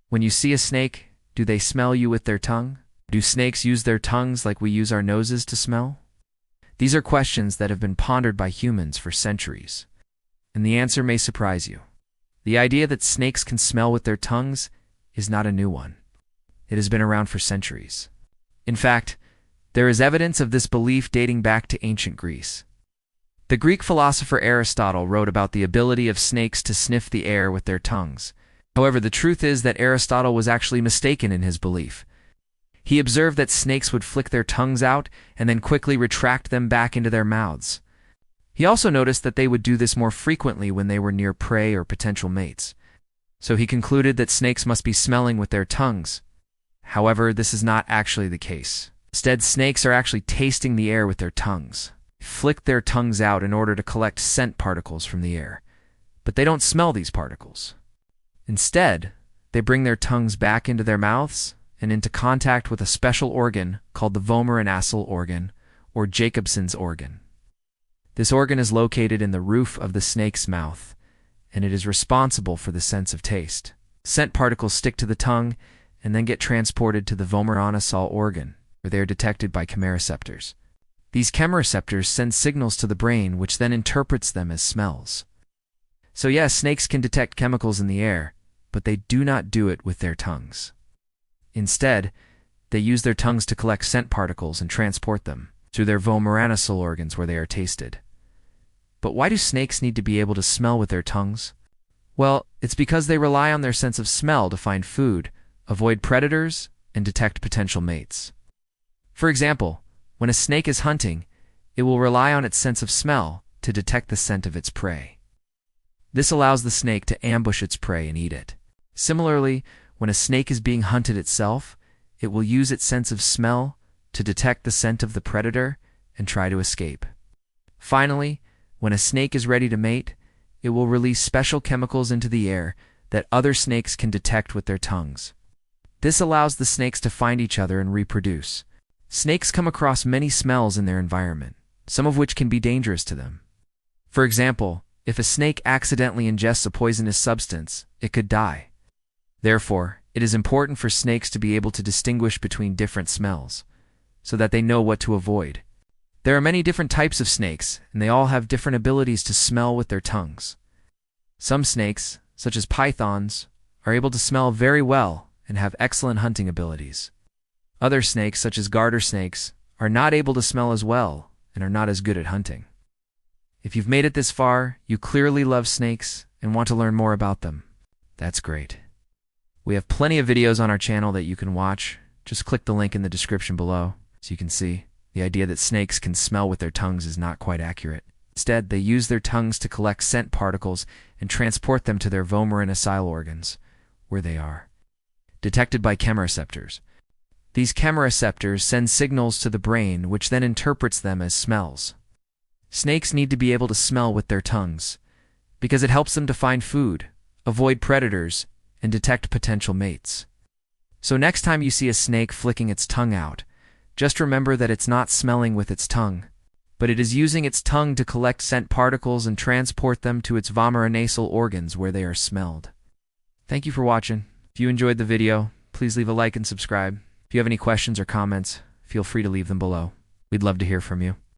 When you see a snake, do they smell you with their tongue? Do snakes use their tongues like we use our noses to smell? These are questions that have been pondered by humans for centuries, and the answer may surprise you. The idea that snakes can smell with their tongues is not a new one. It has been around for centuries. In fact, there is evidence of this belief dating back to ancient Greece. The Greek philosopher Aristotle wrote about the ability of snakes to sniff the air with their tongues. However, the truth is that Aristotle was actually mistaken in his belief. He observed that snakes would flick their tongues out and then quickly retract them back into their mouths. He also noticed that they would do this more frequently when they were near prey or potential mates. So he concluded that snakes must be smelling with their tongues. However, this is not actually the case. Instead, snakes are actually tasting the air with their tongues. They flick their tongues out in order to collect scent particles from the air, but they don't smell these particles. Instead, they bring their tongues back into their mouths and into contact with a special organ called the vomeronasal organ, or Jacobson's organ. This organ is located in the roof of the snake's mouth, and it is responsible for the sense of taste. Scent particles stick to the tongue and then get transported to the vomeronasal organ, where they are detected by chemoreceptors. These chemoreceptors send signals to the brain, which then interprets them as smells. So yes, snakes can detect chemicals in the air, but they do not do it with their tongues. Instead, they use their tongues to collect scent particles and transport them through their vomeronasal organs where they are tasted. But why do snakes need to be able to smell with their tongues? Well, it's because they rely on their sense of smell to find food, avoid predators, and detect potential mates. For example, when a snake is hunting, it will rely on its sense of smell to detect the scent of its prey. This allows the snake to ambush its prey and eat it. Similarly, when a snake is being hunted itself, it will use its sense of smell to detect the scent of the predator and try to escape. Finally, when a snake is ready to mate, it will release special chemicals into the air that other snakes can detect with their tongues. This allows the snakes to find each other and reproduce. Snakes come across many smells in their environment, some of which can be dangerous to them. For example, if a snake accidentally ingests a poisonous substance, it could die. Therefore, it is important for snakes to be able to distinguish between different smells, so that they know what to avoid. There are many different types of snakes, and they all have different abilities to smell with their tongues. Some snakes, such as pythons, are able to smell very well and have excellent hunting abilities. Other snakes, such as garter snakes, are not able to smell as well and are not as good at hunting. If you've made it this far, you clearly love snakes and want to learn more about them. That's great. We have plenty of videos on our channel that you can watch. Just click the link in the description below so you can see. The idea that snakes can smell with their tongues is not quite accurate. Instead, they use their tongues to collect scent particles and transport them to their vomeronasal organs, where they are detected by chemoreceptors. These chemoreceptors send signals to the brain, which then interprets them as smells. Snakes need to be able to smell with their tongues because it helps them to find food, avoid predators, and detect potential mates. So next time you see a snake flicking its tongue out, just remember that it's not smelling with its tongue, but it is using its tongue to collect scent particles and transport them to its vomeronasal organs where they are smelled. Thank you for watching. If you enjoyed the video, please leave a like and subscribe. If you have any questions or comments, feel free to leave them below. We'd love to hear from you.